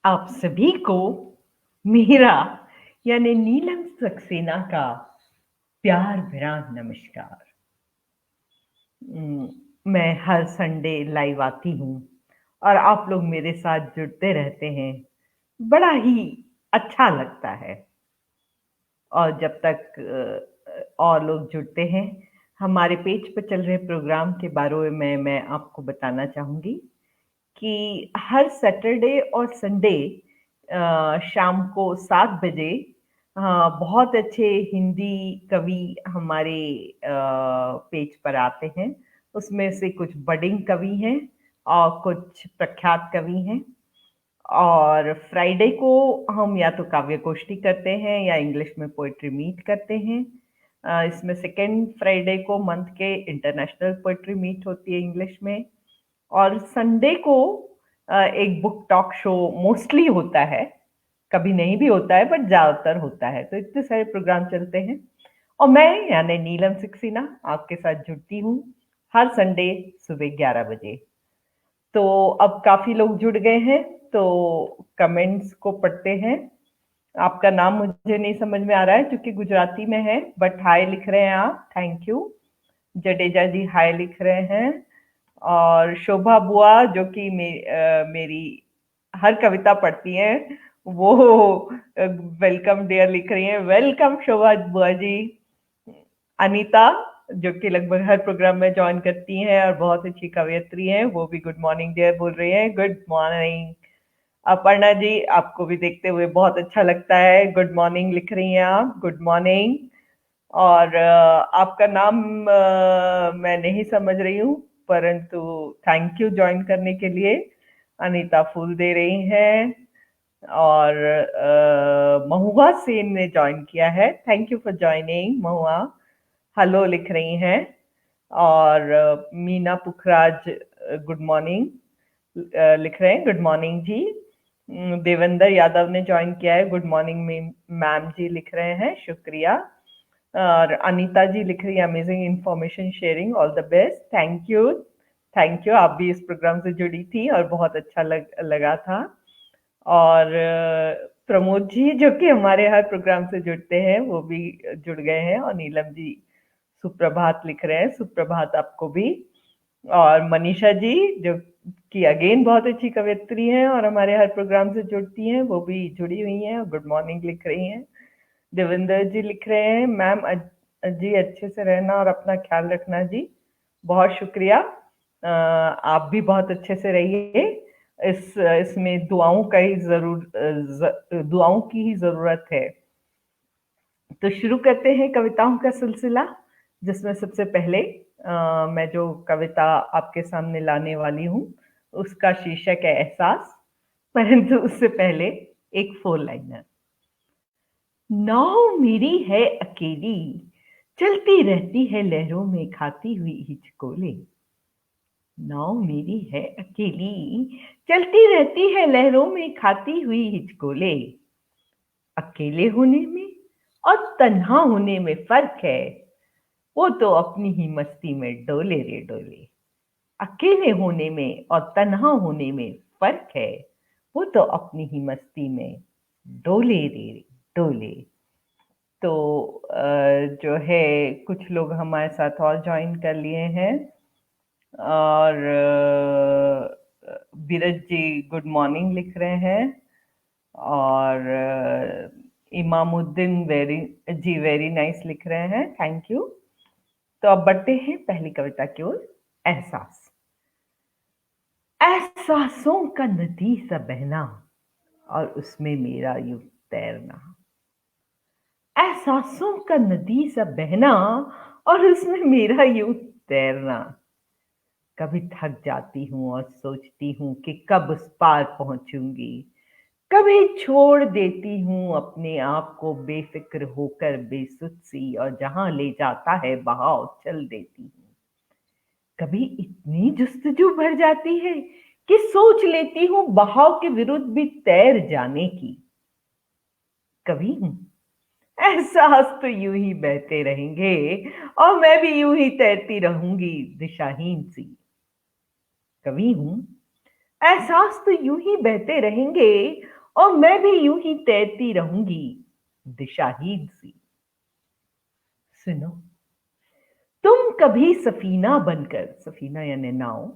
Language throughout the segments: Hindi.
आप सभी को मेरा यानी नीलम सक्सेना का प्यार भरा नमस्कार। उम, मैं हर संडे लाइव आती हूँ और आप लोग मेरे साथ जुड़ते रहते हैं। बड़ा ही अच्छा लगता है और जब तक और लोग जुड़ते हैं, हमारे पेज पे चल रहे प्रोग्राम के बारे में मैं आपको बताना चाहूँगी कि हर सैटरडे और संडे शाम को 7 बजे बहुत अच्छे हिंदी कवि हमारे पेज पर आते हैं। उसमें से कुछ बडिंग कवि हैं और कुछ प्रख्यात कवि हैं। और फ्राइडे को हम या तो काव्य गोष्ठी करते हैं या इंग्लिश में पोएट्री मीट करते हैं। इसमें सेकंड फ्राइडे को मंथ के इंटरनेशनल पोएट्री मीट होती है इंग्लिश में। और संडे को एक बुक टॉक शो मोस्टली होता है, कभी नहीं भी होता है बट ज़्यादातर होता है, तो इतने सारे प्रोग्राम चलते हैं। और मैं यानी नीलम सक्सेना आपके साथ जुड़ती हूँ हर संडे सुबह 11 बजे। तो अब काफ़ी लोग जुड़ गए हैं, तो कमेंट्स को पढ़ते हैं। आपका नाम मुझे नहीं समझ में आ रहा है क्योंकि गुजराती में है, बट हाय लिख रहे हैं आप, थैंक यू। जडेजा जी हाय लिख रहे हैं। और शोभा बुआ जो कि मेरी हर कविता पढ़ती हैं, वो वेलकम डियर लिख रही हैं। वेलकम शोभा बुआ जी। अनीता जो कि लगभग हर प्रोग्राम में जॉइन करती हैं और बहुत अच्छी कवयित्री हैं, वो भी गुड मॉर्निंग डियर बोल रही हैं। Good morning. अपर्णा जी आपको भी देखते हुए बहुत अच्छा लगता है, गुड मॉर्निंग लिख रही हैं आप, गुड मॉर्निंग। और आपका नाम मैं नहीं समझ रही हूँ, परंतु थैंक यू जॉइन करने के लिए। अनीता फूल दे रही हैं। और महुआ सेन ने जॉइन किया है, thank you for joining Mahua. Hello लिख रही हैं। और मीना पुखराज गुड मॉर्निंग लिख रहे हैं, गुड मॉर्निंग जी। देवेंद्र यादव ने ज्वाइन किया है, गुड मॉर्निंग मैम जी लिख रहे हैं, शुक्रिया। और अनीता जी लिख रही है amazing information sharing, all the best, thank you. Thank you, आप भी इस प्रोग्राम से जुड़ी थी और बहुत अच्छा लगा था। और प्रमोद जी जो कि हमारे हर प्रोग्राम से जुड़ते हैं वो भी जुड़ गए हैं। और नीलम जी सुप्रभात लिख रहे हैं, सुप्रभात आपको भी। और मनीषा जी जो कि अगेन बहुत अच्छी कवयित्री हैं और हमारे हर प्रोग्राम से जुड़ती हैं, वो भी जुड़ी हुई हैं और गुड मॉर्निंग लिख रही हैं। देवेंद्र जी लिख रहे हैं मैम जी अच्छे से रहना और अपना ख्याल रखना जी, बहुत शुक्रिया। आप भी बहुत अच्छे से रहिए। इसमें दुआओं का ही दुआओं की ही जरूरत है। तो शुरू करते हैं कविताओं का सिलसिला, जिसमें सबसे पहले मैं जो कविता आपके सामने लाने वाली हूँ उसका शीर्षक है एहसास। परंतु उससे पहले एक फोर लाइनर। नाव मेरी है अकेली, चलती रहती है लहरों में खाती हुई हिचकोले। नाव मेरी है अकेली, चलती रहती है लहरों में खाती हुई हिचकोले। अकेले होने में और तन्हा होने में फर्क है, वो तो अपनी ही मस्ती में डोले रे डोले। अकेले होने में और तन्हा होने में फर्क है, वो तो अपनी ही मस्ती में डोले रे डोले। तो जो है कुछ लोग हमारे साथ और ज्वाइन कर लिए हैं। और बीरज जी गुड मॉर्निंग लिख रहे हैं। और इमामुद्दीन वेरी नाइस लिख रहे हैं, थैंक यू। तो अब बढ़ते हैं पहली कविता की ओर। एहसास। एहसासों का नदी सा बहना और उसमें मेरा यूं तैरना। एहसासों का नदी सा बहना और उसमें मेरा यूं तैरना। कभी थक जाती हूँ और सोचती हूँ कि कब उस पार पहुंचूंगी। कभी छोड़ देती हूँ अपने आप को बेफिक्र होकर बेसुध सी, और जहां ले जाता है बहाव चल देती हूँ। कभी इतनी जुस्तजू भर जाती है कि सोच लेती हूँ बहाव के विरुद्ध भी तैर जाने की। कभी एहसास तो यूं ही बहते रहेंगे और मैं भी यूं ही तैरती रहूंगी दिशाहीन सी। कभी हूं एहसास तो यूं ही बहते रहेंगे और मैं भी यूं ही तैरती रहूंगी दिशाहीन सी। सुनो, तुम कभी सफीना बनकर, सफीना यानी नाव,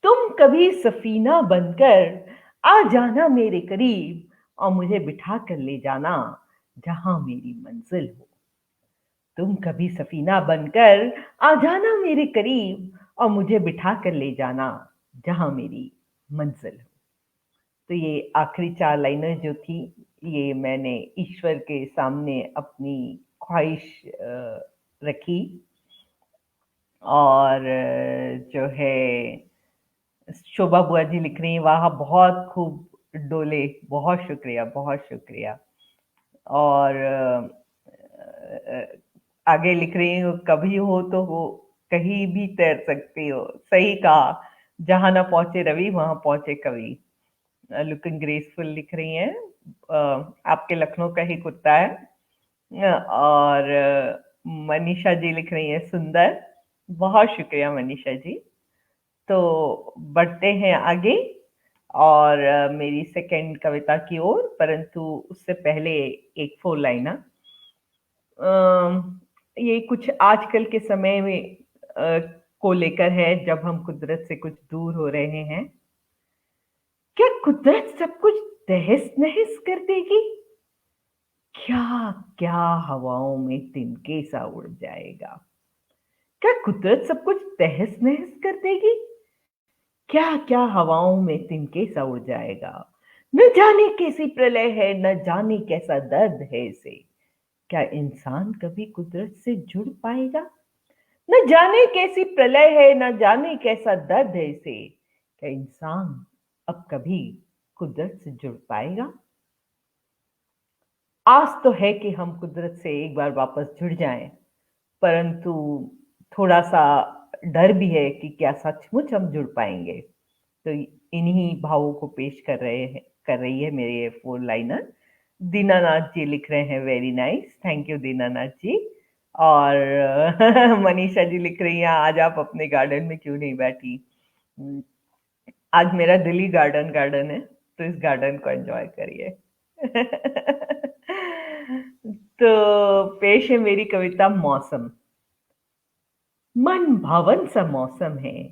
तुम कभी सफीना बनकर आ जाना मेरे करीब और मुझे बिठा कर ले जाना जहां मेरी मंजिल हो। तुम कभी सफीना बनकर आ जाना मेरे करीब और मुझे बिठा कर ले जाना जहां मेरी मंजिल हो। तो ये आखिरी चार लाइनें जो थी, ये मैंने ईश्वर के सामने अपनी ख्वाहिश रखी। और जो है, शोभा बुआ जी लिख रही हैं, वाह बहुत खूब डोले, बहुत शुक्रिया, बहुत शुक्रिया। और आगे लिख रही हूँ, कभी हो तो हो, कहीं भी तैर सकती हो। सही कहा, जहां ना पहुंचे रवि वहां पहुंचे कवि। लुकिंग ग्रेसफुल लिख रही हैं, आपके लखनऊ का ही कुत्ता है। और मनीषा जी लिख रही हैं, सुंदर। बहुत शुक्रिया मनीषा जी। तो बढ़ते हैं आगे और मेरी सेकंड कविता की ओर, परंतु उससे पहले एक फोर लाइनर। ये कुछ आजकल के समय में को लेकर है, जब हम कुदरत से कुछ दूर हो रहे हैं। क्या कुदरत सब कुछ तहस नहस कर देगी? क्या क्या हवाओं में तिनके सा उड़ जाएगा? क्या कुदरत सब कुछ तहस नहस कर देगी? क्या क्या हवाओं में तिनके सा उड़ जाएगा? न जाने कैसी प्रलय है, न जाने कैसा दर्द है इसे। क्या इंसान कभी कुदरत से जुड़ पाएगा? न जाने कैसी प्रलय है, न जाने कैसा दर्द है इसे। क्या इंसान अब कभी कुदरत से जुड़ पाएगा? आस तो है कि हम कुदरत से एक बार वापस जुड़ जाएं, परंतु थोड़ा सा डर भी है कि क्या सचमुच हम जुड़ पाएंगे। तो इन्हीं भावों को पेश कर रही है मेरे ये फोर लाइनर। दीनानाथ जी लिख रहे हैं, very nice, thank you Dinanath ji. और मनीषा जी लिख रही हैं, आज आप अपने गार्डन में क्यों नहीं बैठी? आज मेरा दिल्ली गार्डन गार्डन है, तो इस गार्डन को एंजॉय करिए। तो पेश है मेरी कविता मौसम। मन भावन सा मौसम है,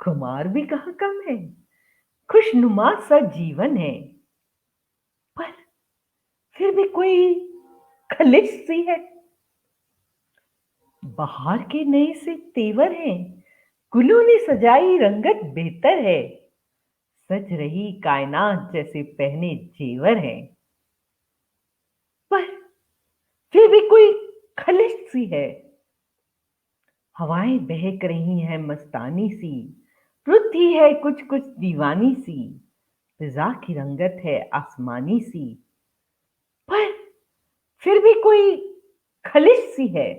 खुमार भी कहाँ कम है, खुशनुमा सा जीवन है, पर फिर भी कोई खलिश सी है। बाहर के नए से तेवर हैं, गुलों ने सजाई रंगत बेहतर है, सज रही कायनात जैसे पहने जेवर हैं, पर फिर भी कोई खलिश सी है। हवाएं बहक रही हैं मस्तानी सी, रुत ही है कुछ कुछ दीवानी सी, फिजा की रंगत है आसमानी सी, पर फिर भी कोई खलिश सी है।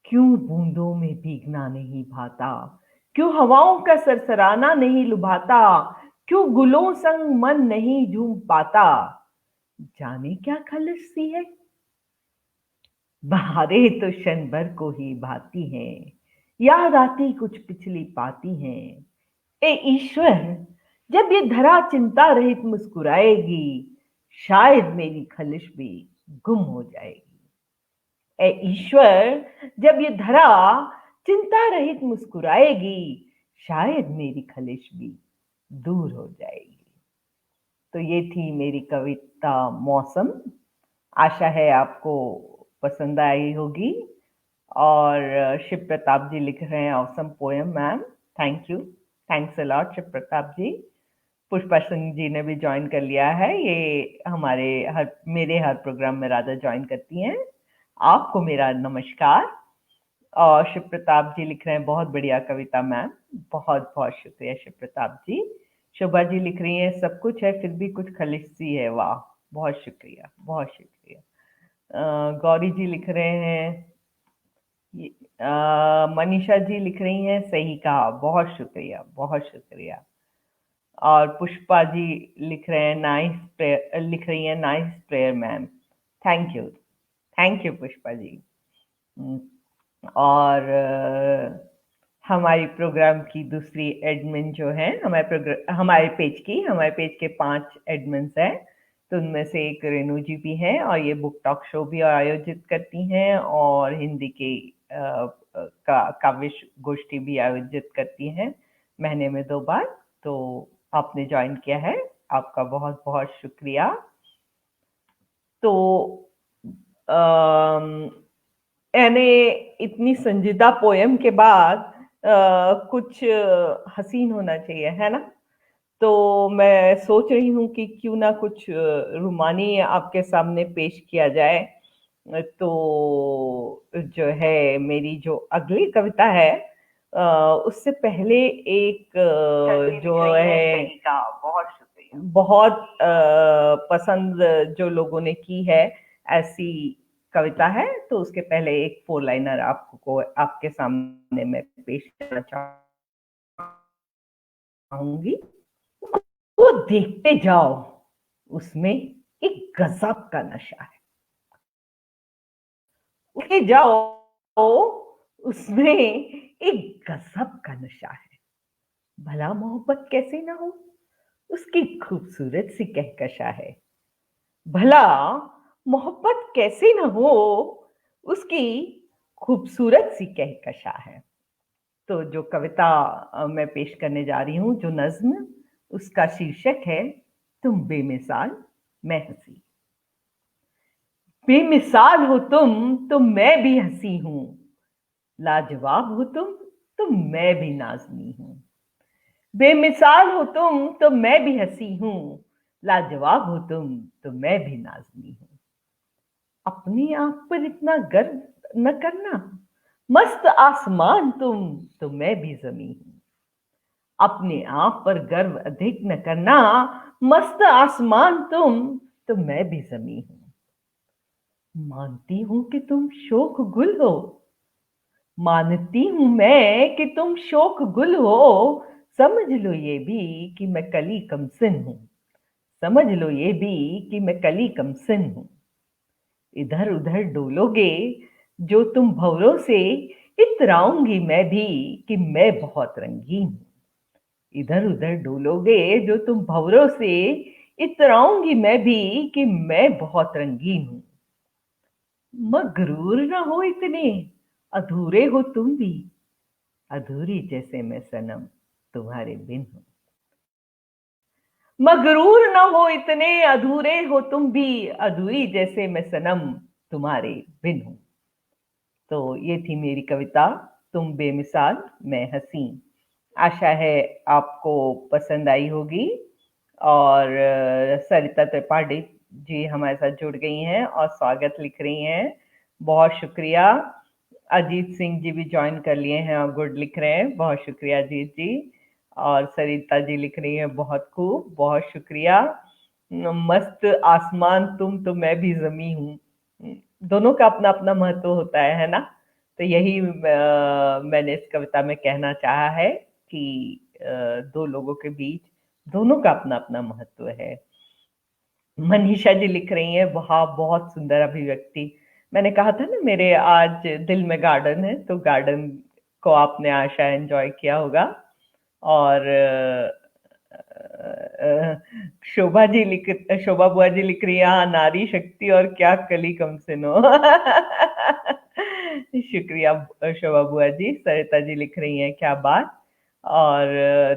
क्यों बूंदों में भीगना नहीं भाता, क्यों हवाओं का सरसराना नहीं लुभाता, क्यों गुलों संग मन नहीं झूम पाता, जाने क्या खलिश सी है। बहारें तो क्षण भर को ही भाती हैं, याद आती कुछ पिछली पाती हैं। ए ईश्वर, जब ये धरा चिंता रहित मुस्कुराएगी, शायद मेरी खलिश भी गुम हो जाएगी। ए ईश्वर, जब ये धरा चिंता रहित मुस्कुराएगी, शायद मेरी खलिश भी दूर हो जाएगी। तो ये थी मेरी कविता मौसम। आशा है आपको पसंद आई होगी। और शिव प्रताप जी लिख रहे हैं, awesome poem ma'am, thank you, thanks a lot Shiv Pratap ji. Pushpa Singh ji ने भी ज्वाइन कर लिया है, ये हमारे मेरे हर प्रोग्राम में राधा ज्वाइन करती हैं। आपको मेरा नमस्कार। और शिव प्रताप जी लिख रहे हैं, बहुत बढ़िया कविता मैम, बहुत बहुत शुक्रिया शिव प्रताप जी। शोभा जी लिख रही हैं, सब कुछ है फिर भी कुछ खलिश सी है, वाह, बहुत शुक्रिया, बहुत शुक्रिया। गौरी जी लिख रहे हैं, मनीषा जी लिख रही हैं, सही कहा, बहुत शुक्रिया, बहुत शुक्रिया। और पुष्पा जी लिख रहे हैं, नाइस प्रेयर, लिख रही हैं, nice prayer ma'am, thank you, thank you Pushpa ji. और हमारी प्रोग्राम की दूसरी एडमिन जो है, हमारे पेज के 5 एडमिन्स हैं, तो उनमें से एक रेणु जी भी हैं और ये बुक टॉक शो भी आयोजित करती हैं और हिंदी के काव्य गोष्ठी भी आयोजित करती हैं महीने में 2 बार। तो आपने ज्वाइन किया है, आपका बहुत बहुत शुक्रिया। तो यानी इतनी संजीदा पोयम के बाद कुछ हसीन होना चाहिए, है ना? तो मैं सोच रही हूँ कि क्यों ना कुछ रूमानी आपके सामने पेश किया जाए। तो जो है मेरी जो अगली कविता है, उससे पहले एक जो है का बहुत शुक्रिया, बहुत पसंद जो लोगों ने की है ऐसी कविता है, तो उसके पहले एक 4 लाइनर आपको आपके सामने मैं पेश करना चाहूंगी। वो देखते जाओ, उसमें एक गजब का नशा है। उठे जाओ, उसमें एक गजब का नशा है। भला मोहब्बत कैसे ना हो, उसकी खूबसूरत सी कहकशा है। भला मोहब्बत कैसे ना हो, उसकी खूबसूरत सी कहकशा है। तो जो कविता मैं पेश करने जा रही हूं, जो नज्म, उसका शीर्षक है तुम बेमिसाल मैं हंसी। बेमिसाल हो तुम तो मैं भी हंसी हूं, लाजवाब हो तुम तो मैं भी नाज़नी हूं। बेमिसाल हो तुम तो मैं भी हंसी हूं, लाजवाब हो तुम तो मैं भी नाज़नी हूं। अपने आप पर इतना गर्व न करना, मस्त आसमान तुम तो मैं भी जमी हूं। अपने आप पर गर्व अधिक न करना, मस्त आसमान तुम तो मैं भी जमी हूं। मानती हूं कि तुम शोक गुल हो, मानती हूं मैं कि तुम शोक गुल हो। समझ लो ये भी कि मैं कली कमसिन हूं, समझ लो ये भी कि मैं कली कमसिन हूं। इधर उधर डोलोगे जो तुम भंवरों से, इतराऊंगी मैं भी कि मैं बहुत रंगीन हूं। इधर उधर डोलोगे जो तुम भंवरों से, इतराऊंगी मैं भी कि मैं बहुत रंगीन हूं। मगरूर न हो इतने, अधूरे हो तुम भी, अधूरी जैसे मैं सनम तुम्हारे बिन हूं। मगरूर न हो इतने, अधूरे हो तुम भी, अधूरी जैसे मैं सनम तुम्हारे बिन हूं। तो ये थी मेरी कविता, तुम बेमिसाल मैं हंसी। आशा है आपको पसंद आई होगी। और सरिता त्रिपाठी जी हमारे साथ जुड़ गई हैं और स्वागत लिख रही हैं, बहुत शुक्रिया। अजीत सिंह जी भी ज्वाइन कर लिए हैं और गुड लिख रहे हैं, बहुत शुक्रिया अजीत जी। और सरिता जी लिख रही हैं बहुत खूब, बहुत शुक्रिया। मस्त आसमान तुम तो मैं भी जमी हूँ। दोनों का अपना अपना महत्व होता है ना? तो यही मैंने इस कविता में कहना चाहा है कि दो लोगों के बीच दोनों का अपना अपना महत्व है। मनीषा जी लिख रही हैं, वाह बहुत सुंदर अभिव्यक्ति। मैंने कहा था ना मेरे आज दिल में गार्डन है, तो गार्डन को आपने आशा एंजॉय किया होगा। और शोभा बुआ जी लिख रही है, हाँ नारी शक्ति और क्या कली कम से नो। शुक्रिया शोभा बुआ जी। सरिता जी लिख रही हैं, क्या बात। और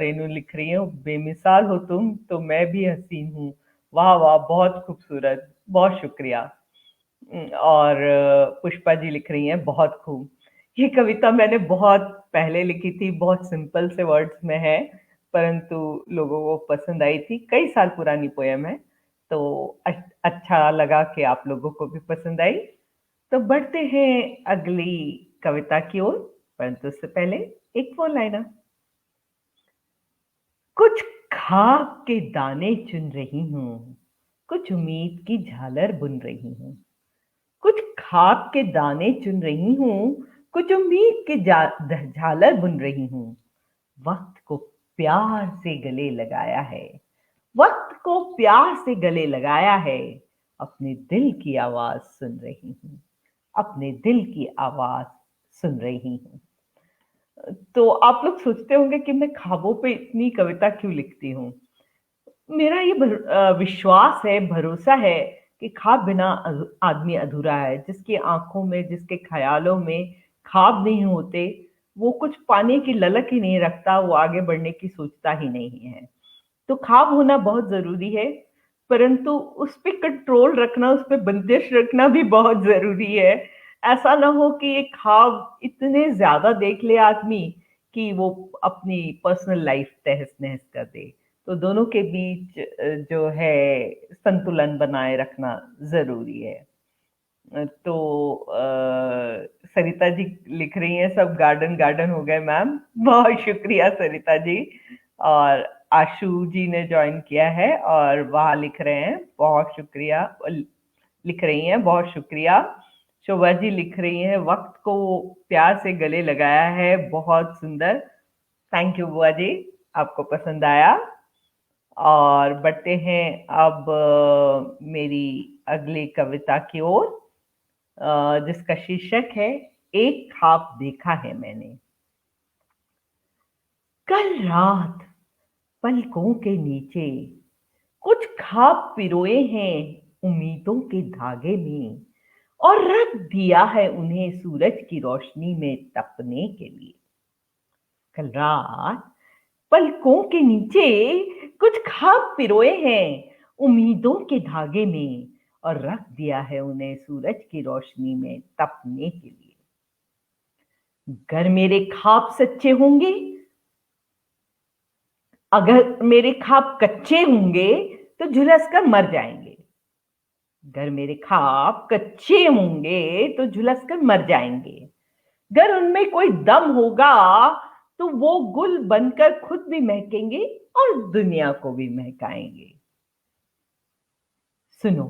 रेनू लिख रही है, बेमिसाल हो तुम तो मैं भी हसीन हूँ। वाह वाह, बहुत खूबसूरत, बहुत शुक्रिया। और पुष्पा जी लिख रही हैं, बहुत खूब। ये कविता मैंने बहुत पहले लिखी थी, बहुत सिंपल से वर्ड्स में है, परंतु लोगों को पसंद आई थी। कई साल पुरानी पोयम है, तो अच्छा लगा कि आप लोगों को भी पसंद आई। तो बढ़ते हैं अगली कविता की ओर, परंतु उससे पहले एक फोन लाइनर। कुछ खाक के दाने चुन रही हूँ, कुछ उम्मीद की झालर बुन रही हूँ। कुछ खाक के दाने चुन रही हूँ, कुछ उम्मीद की झालर बुन रही हूँ। वक्त को प्यार से गले लगाया है, वक्त को प्यार से गले लगाया है। अपने दिल की आवाज सुन रही हूँ, अपने दिल की आवाज सुन रही हूँ। तो आप लोग सोचते होंगे कि मैं ख्वाबों पे इतनी कविता क्यों लिखती हूँ? मेरा ये विश्वास है, भरोसा है कि ख्वाब बिना आदमी अधूरा है। जिसकी आँखों में, जिसके ख़यालों में ख्वाब नहीं होते, वो कुछ पाने की ललक ही नहीं रखता, वो आगे बढ़ने की सोचता ही नहीं है। तो ख्वाब होना बहुत ज़रूरी है, परंतु उस पे कंट्रोल रखना, उस पे बंदिश रखना भी बहुत ज़रूरी है। ऐसा ना हो कि ये ख्वाब इतने ज़्यादा देख ले आदमी कि वो अपनी पर्सनल लाइफ़ तहस-नहस कर दे। तो दोनों के बीच जो है संतुलन बनाए रखना ज़रूरी है। तो सरिता जी लिख रही हैं सब गार्डन गार्डन हो गए मैम। बहुत शुक्रिया सरिता जी। और आशु जी ने ज्वाइन किया है और वहाँ लिख रहे हैं बहुत शुक्रिया, लिख रही हैं बहुत शुक्रिया। शोभा जी लिख रही हैं वक्त को प्यार से गले लगाया है, बहुत सुंदर। थैंक यू बुआ जी, आपको पसंद आया। और बढ़ते हैं अब मेरी अगली कविता की ओर, जिसका शीर्षक है एक ख्वाब देखा है मैंने। कल रात पलकों के नीचे कुछ ख्वाब पिरोए हैं उम्मीदों के धागे में, और रख दिया है उन्हें सूरज की रोशनी में तपने के लिए। कल रात पलकों के नीचे कुछ ख्वाब पिरोए हैं उम्मीदों के धागे में, और रख दिया है उन्हें सूरज की रोशनी में तपने के लिए। गर मेरे ख्वाब सच्चे होंगे, अगर मेरे ख्वाब कच्चे होंगे तो झुलस कर मर जाएंगे। अगर मेरे ख्वाब कच्चे होंगे तो झुलस कर मर जाएंगे। अगर उनमें कोई दम होगा तो वो गुल बनकर खुद भी महकेंगे और दुनिया को भी महकाएंगे। सुनो,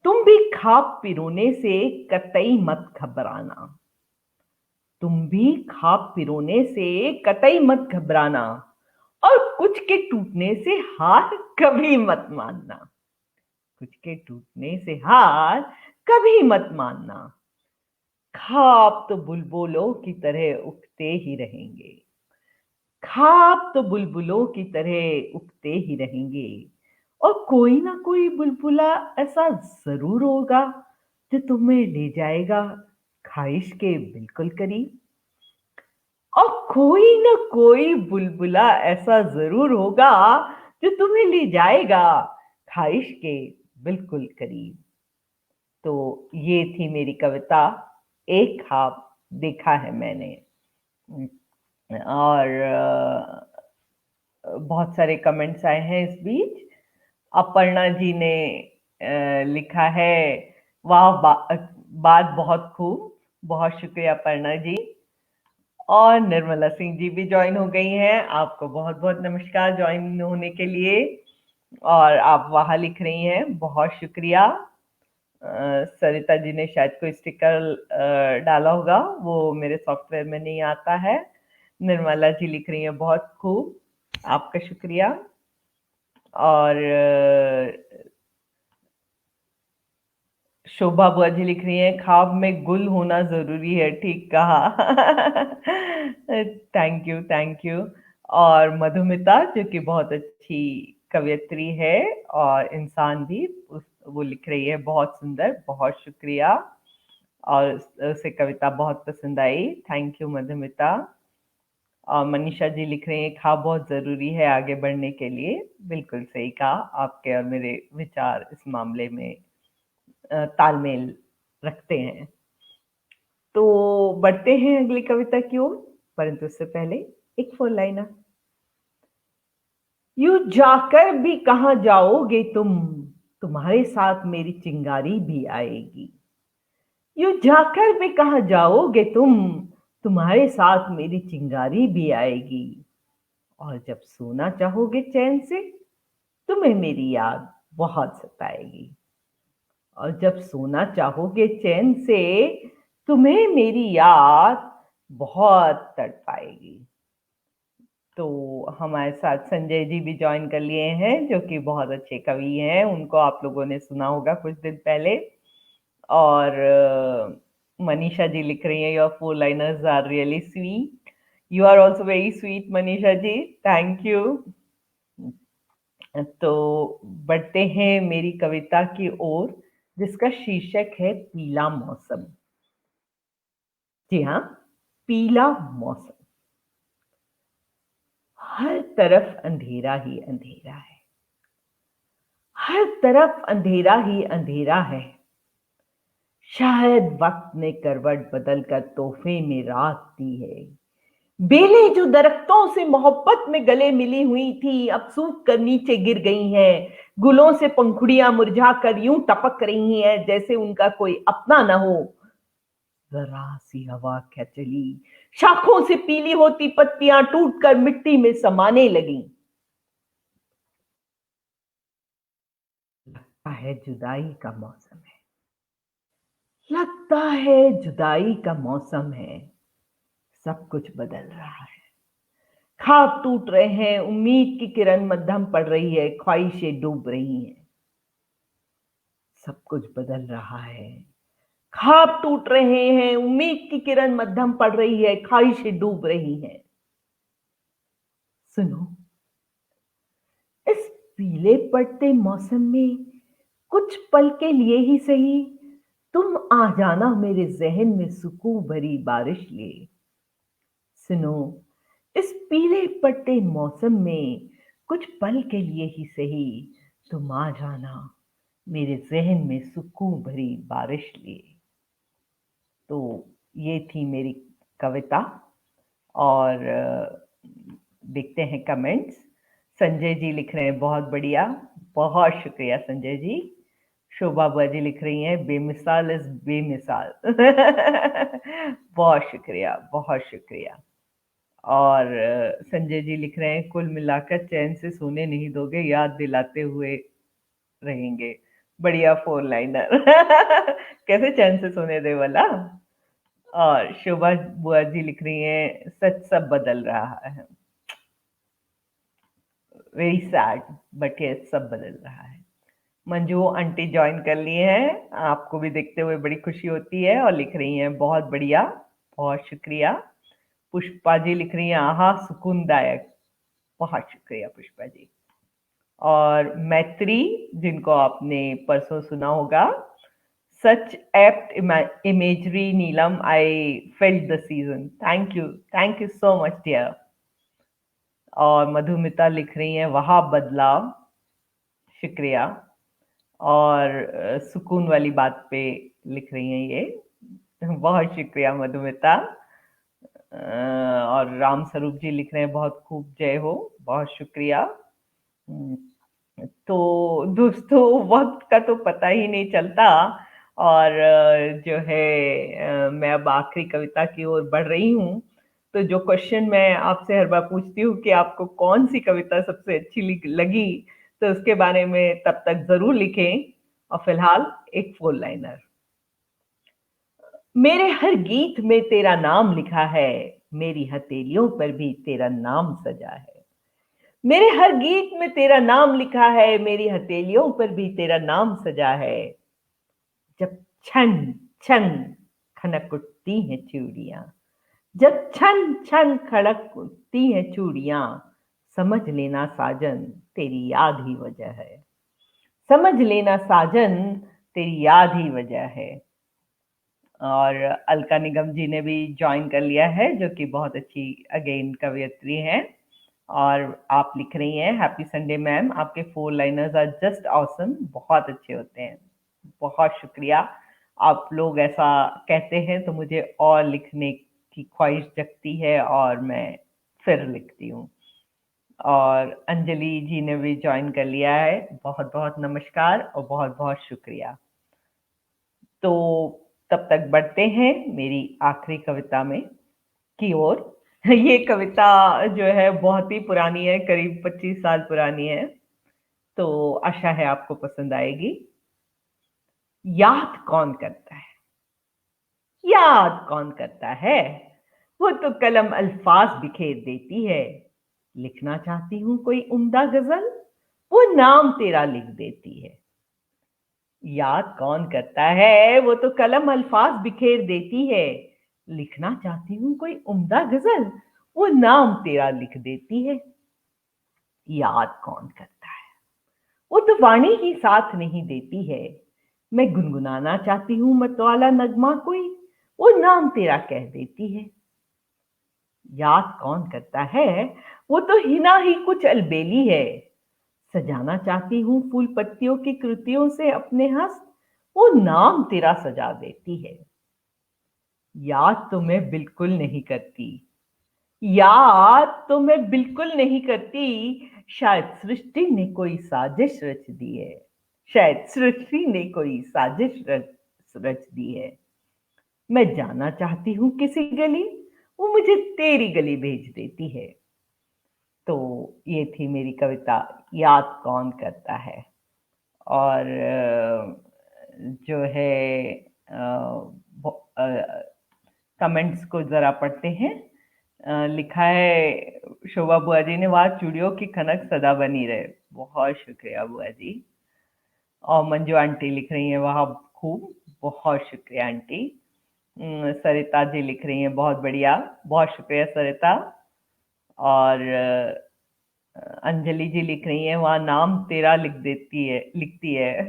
तुम भी ख्वाब पिरोने से कतई मत घबराना। तुम भी ख्वाब पिरोने से कतई मत घबराना, और कुछ के टूटने से हार कभी मत मानना। कुछ के टूटने से हार कभी मत मानना। ख्वाब तो बुलबुलों की तरह उगते ही रहेंगे। ख्वाब तो बुलबुलों की तरह उगते ही रहेंगे, और कोई ना कोई बुलबुला ऐसा जरूर होगा जो तुम्हें ले जाएगा ख्वाहिश के बिल्कुल करीब। और कोई ना कोई बुलबुला ऐसा जरूर होगा जो तुम्हें ले जाएगा ख्वाहिश के बिल्कुल करीब। तो ये थी मेरी कविता, एक ख्वाब देखा है मैंने। और बहुत सारे कमेंट्स आए हैं इस बीच। अपर्णा जी ने लिखा है वाह बात बहुत खूब। बहुत शुक्रिया अपर्णा जी। और निर्मला सिंह जी भी ज्वाइन हो गई हैं, आपको बहुत बहुत नमस्कार ज्वाइन होने के लिए। और आप वहां लिख रही हैं बहुत शुक्रिया। सरिता जी ने शायद कोई स्टिकर डाला होगा, वो मेरे सॉफ्टवेयर में नहीं आता है। निर्मला जी लिख रही हैं बहुत खूब, आपका शुक्रिया। और शोभा बुआ जी लिख रही हैं ख्वाब में गुल होना जरूरी है, ठीक कहा। Thank you thank you. और मधुमिता जो कि बहुत अच्छी कवयित्री है और इंसान भी, वो लिख रही है बहुत सुंदर, बहुत शुक्रिया। और उसे कविता बहुत पसंद आई, थैंक यू मधुमिता। और मनीषा जी लिख रही हैं ख्वाब बहुत जरूरी है आगे बढ़ने के लिए। बिल्कुल सही कहा, आपके और मेरे विचार इस मामले में तालमेल रखते हैं। तो बढ़ते हैं अगली कविता की ओर, परंतु उससे पहले एक फोर लाइनर। यूं जाकर भी कहां जाओगे तुम, तुम्हारे साथ मेरी चिंगारी भी आएगी। यूं जाकर भी कहां जाओगे तुम, तुम्हारे साथ मेरी चिंगारी भी आएगी। और जब सोना चाहोगे चैन से, तुम्हें मेरी याद बहुत सताएगी। और जब सोना चाहोगे चैन से, तुम्हें मेरी याद बहुत तड़पाएगी। तो हमारे साथ संजय जी भी ज्वाइन कर लिए हैं, जो कि बहुत अच्छे कवि हैं, उनको आप लोगों ने सुना होगा कुछ दिन पहले। और मनीषा जी लिख रही हैं your four liners are really sweet. You are also very sweet Manisha ji, thank you. तो बढ़ते हैं मेरी कविता की ओर, जिसका शीर्षक है पीला मौसम। जी हाँ, पीला मौसम। हर तरफ अंधेरा ही अंधेरा है, हर तरफ अंधेरा ही अंधेरा है। शायद वक्त ने करवट बदल कर तोहफे में रात दी है। बेलें जो दरख्तों से मोहब्बत में गले मिली हुई थी, अब सूख कर नीचे गिर गई हैं। गुलों से पंखुड़ियां मुरझा कर यूं टपक रही हैं, जैसे उनका कोई अपना न हो। जरा सी हवा क्या चली, शाखों से पीली होती पत्तियां टूट कर मिट्टी में समाने लगी। लगता है जुदाई का मौसम है, लगता है जुदाई का मौसम है। सब कुछ बदल रहा है, ख्वाब टूट रहे हैं, उम्मीद की किरण मध्यम पड़ रही है, ख्वाहिशें डूब रही हैं। सब कुछ बदल रहा है, ख्वाब टूट रहे हैं, उम्मीद की किरण मध्यम पड़ रही है, ख्वाहिशें डूब रही हैं। सुनो, इस पीले पड़ते मौसम में कुछ पल के लिए ही सही तुम आ जाना मेरे जहन में सुकून भरी बारिश ले। सुनो, इस पीले पट्टे मौसम में कुछ पल के लिए ही सही तुम आ जाना मेरे जहन में सुकून भरी बारिश लिए। तो ये थी मेरी कविता। और देखते हैं कमेंट्स। संजय जी लिख रहे हैं बहुत बढ़िया, बहुत शुक्रिया संजय जी। शोभा बुआ जी लिख रही हैं बेमिसाल इज बेमिसाल। बहुत शुक्रिया, बहुत शुक्रिया। और संजय जी लिख रहे हैं कुल मिलाकर चैन से सोने नहीं दोगे, याद दिलाते हुए रहेंगे। बढ़िया फोर लाइनर। कैसे चैन से सोने दे वाला। और शोभा बुआ जी लिख रही हैं सच सब बदल रहा है। वेरी सैड, बट ये सब बदल रहा है। मंजू आंटी ज्वाइन कर लिए हैं, आपको भी देखते हुए बड़ी खुशी होती है और लिख रही हैं बहुत बढ़िया, बहुत शुक्रिया। पुष्पा जी लिख रही हैं आहा सुकूनदायक। बहुत शुक्रिया पुष्पा जी। और मैत्री, जिनको आपने परसों सुना होगा, such apt imagery Neelam, I felt the season, thank you so much dear. और मधुमिता लिख रही हैं वहा बदलाव, शुक्रिया। और सुकून वाली बात पे लिख रही हैं ये। बहुत शुक्रिया मधुमिता। और राम स्वरूप जी लिख रहे हैं बहुत खूब, जय हो, बहुत शुक्रिया। हम्म, तो दोस्तों वक्त का तो पता ही नहीं चलता। और जो है मैं अब आखिरी कविता की ओर बढ़ रही हूँ। तो जो क्वेश्चन मैं आपसे हर बार पूछती हूँ कि आपको कौन सी कविता सबसे अच्छी लगी, तो उसके बारे में तब तक जरूर लिखें। और फिलहाल एक फोर लाइनर। मेरे हर गीत में तेरा नाम लिखा है, मेरी हथेलियों पर भी तेरा नाम सजा है। मेरे हर गीत में तेरा नाम लिखा है, मेरी हथेलियों पर भी तेरा नाम सजा है। जब छन छन खनक उठती हैं चूड़ियां, जब छन छन खड़क उठती हैं चूड़ियां, समझ लेना साजन तेरी याद ही वजह है। समझ लेना साजन तेरी याद ही वजह है। और अलका निगम जी ने भी ज्वाइन कर लिया है, जो कि बहुत अच्छी अगेन कवियत्री हैं। और आप लिख रही हैं हैप्पी संडे मैम, आपके four liners are just awesome, बहुत अच्छे होते हैं। बहुत शुक्रिया। आप लोग ऐसा कहते हैं तो मुझे और लिखने की ख्वाहिश जगती है और मैं फिर लिखती हूँ। और अंजलि जी ने भी ज्वाइन कर लिया है, बहुत बहुत नमस्कार और बहुत बहुत शुक्रिया। तो तब तक बढ़ते हैं मेरी आखिरी कविता में की ओर। ये कविता जो है बहुत ही पुरानी है, करीब 25 साल पुरानी है। तो आशा है आपको पसंद आएगी। याद कौन करता है, याद कौन करता है, वो तो कलम अल्फाज बिखेर देती है। लिखना चाहती हूँ कोई उम्दा गजल, वो नाम तेरा लिख देती है। याद कौन करता है, वो तो कलम अल्फाज बिखेर देती है। लिखना चाहती हूँ कोई उम्दा गजल, वो नाम तेरा लिख देती है। याद कौन करता है, वो तो वाणी ही साथ नहीं देती है। मैं गुनगुनाना चाहती हूँ मतवाला नगमा कोई, वो नाम तेरा कह देती है। याद कौन करता है, वो तो हिना ही कुछ अलबेली है। सजाना चाहती हूँ फूल पत्तियों की कृतियों से अपने हस्त, वो नाम तेरा सजा देती है। याद तो मैं बिल्कुल नहीं करती, याद तो मैं बिल्कुल नहीं करती। शायद सृष्टि ने कोई साजिश रच दी है, शायद सृष्टि ने कोई साजिश रच दी है। मैं जाना चाहती हूँ किसी गली, वो मुझे तेरी गली भेज देती है। तो ये थी मेरी कविता, याद कौन करता है। और जो है कमेंट्स को जरा पढ़ते हैं। लिखा है शोभा बुआ जी ने, वहां चूड़ियों की खनक सदा बनी रहे। बहुत शुक्रिया बुआ जी। और मंजू आंटी लिख रही हैं वहां खूब, बहुत शुक्रिया आंटी। सरिता जी लिख रही हैं बहुत बढ़िया, बहुत शुक्रिया सरिता। और अंजलि जी लिख रही हैं वहां नाम तेरा लिख देती है, लिखती है।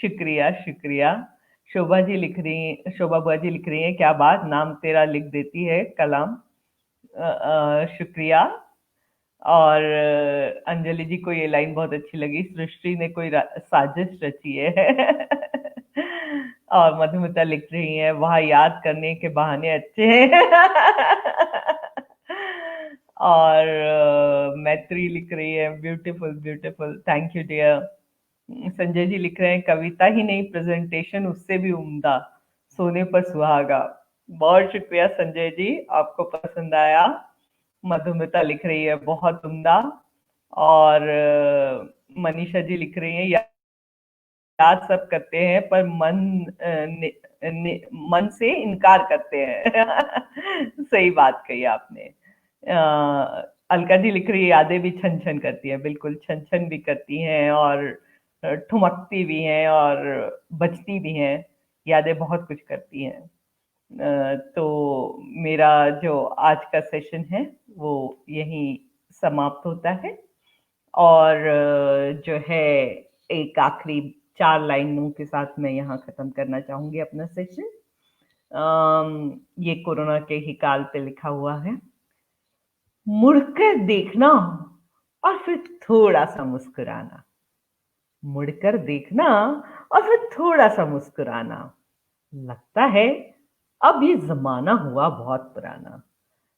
शुक्रिया शुक्रिया। शोभा जी लिख रही, शोभा बुआ जी लिख रही हैं क्या बात, नाम तेरा लिख देती है कलाम। शुक्रिया। और अंजलि जी को ये लाइन बहुत अच्छी लगी, सृष्टि ने कोई साजिश रची है। और मधुमिता लिख रही हैं वहां याद करने के बहाने अच्छे हैं। और मैत्री लिख रही है beautiful beautiful, thank you dear. Sanjay ji लिख रहे हैं कविता ही नहीं प्रेजेंटेशन उससे भी उम्दा, सोने पर सुहागा। बहुत शुक्रिया संजय जी, आपको पसंद आया। मधुमिता लिख रही है बहुत उम्दा। और मनीषा जी लिख रही है याद सब करते हैं पर मन से इनकार करते हैं। सही बात कही आपने। अलका जी लिख रही है यादें भी छन छन करती हैं, बिल्कुल छन छन भी करती हैं और ठुमकती भी हैं और बचती भी हैं। यादें बहुत कुछ करती हैं। तो मेरा जो आज का सेशन है वो यहीं समाप्त होता है। और जो है एक आखिरी 4 लाइनों के साथ मैं यहाँ खत्म करना चाहूंगी अपना सेशन। ये कोरोना के ही काल पे लिखा हुआ है। मुड़कर देखना और फिर थोड़ा सा मुस्कुराना, मुड़कर देखना और फिर थोड़ा सा मुस्कुराना। लगता है अब ये जमाना हुआ बहुत पुराना,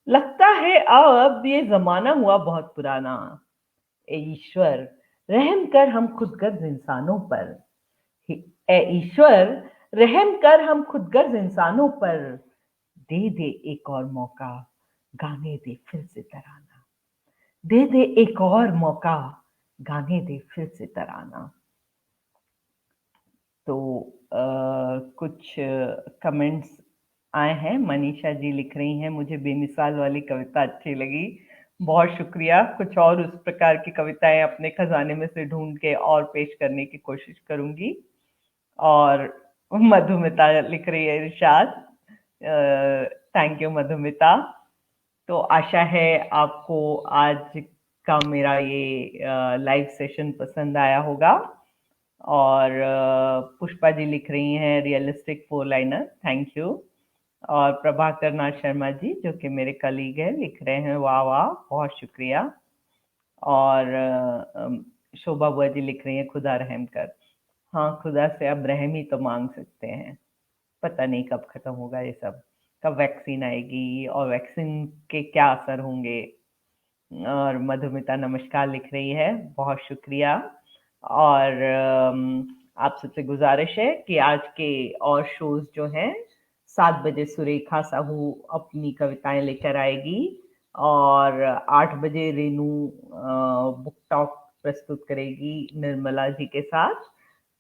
लगता है अब ये जमाना हुआ बहुत पुराना। ए ईश्वर रहम कर हम खुदगर्ज इंसानों पर, ए ईश्वर रहम कर हम खुदगर्ज इंसानों पर। दे दे एक और मौका, गाने दे फिर से तराना। दे दे एक और मौका, गाने दे फिर से तराना। तो कुछ कमेंट्स आए हैं। मनीषा जी लिख रही हैं मुझे बेमिसाल वाली कविता अच्छी लगी। बहुत शुक्रिया। कुछ और उस प्रकार की कविताएं अपने खजाने में से ढूंढ के और पेश करने की कोशिश करूंगी। और मधुमिता लिख रही है इरशाद, थैंक यू मधुमिता। तो आशा है आपको आज का मेरा ये लाइव सेशन पसंद आया होगा। और पुष्पा जी लिख रही हैं रियलिस्टिक 4 लाइनर, थैंक यू। और प्रभाकर नाथ शर्मा जी जो कि मेरे कलीग हैं लिख रहे हैं वाह वाह, बहुत शुक्रिया। और शोभा बुआ जी लिख रही हैं खुदा रहम कर। हाँ, खुदा से अब रहम ही तो मांग सकते हैं। पता नहीं कब खत्म होगा ये सब, कब वैक्सीन आएगी और वैक्सीन के क्या असर होंगे। और मधुमिता नमस्कार लिख रही है, बहुत शुक्रिया। और आप सबसे गुजारिश है कि आज के और शोज जो हैं 7 बजे सुरेखा साहू अपनी कविताएं लेकर आएगी और 8 बजे रेनू बुक टॉक प्रस्तुत करेगी निर्मला जी के साथ।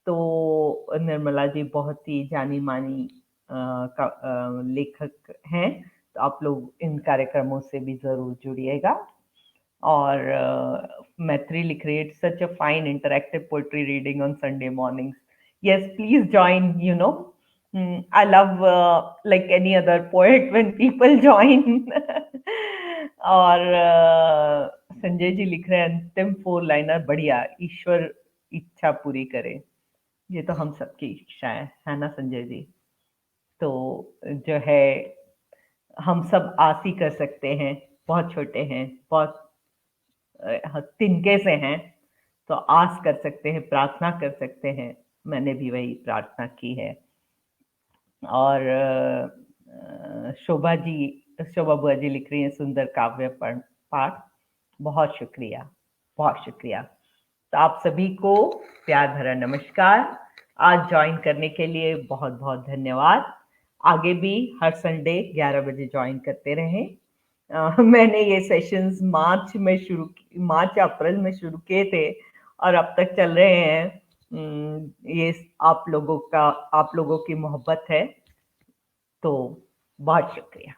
तो निर्मला जी बहुत ही जानी मानी लेखक हैं, तो आप लोग इन कार्यक्रमों से भी जरूर जुड़िएगा। और मैत्री लिख रही है such a fine interactive poetry reading on Sunday mornings. Yes please join, you know, I love like any other poet when people join. और संजय जी लिख रहे हैं अंतिम फोर लाइनर बढ़िया, ईश्वर इच्छा पूरी करे। ये तो हम सबकी इच्छा है ना संजय जी? तो जो है हम सब आस ही कर सकते हैं, बहुत छोटे हैं, बहुत तिनके से हैं, तो आस कर सकते हैं, प्रार्थना कर सकते हैं। मैंने भी वही प्रार्थना की है। और शोभा बुआ जी लिख रही हैं सुंदर काव्य पाठ। बहुत शुक्रिया, बहुत शुक्रिया। तो आप सभी को प्यार भरा नमस्कार। आज ज्वाइन करने के लिए बहुत बहुत धन्यवाद। आगे भी हर संडे 11 बजे ज्वाइन करते रहें। मैंने ये सेशंस मार्च या अप्रैल में शुरू किए थे और अब तक चल रहे हैं। ये आप लोगों की मोहब्बत है, तो बहुत शुक्रिया।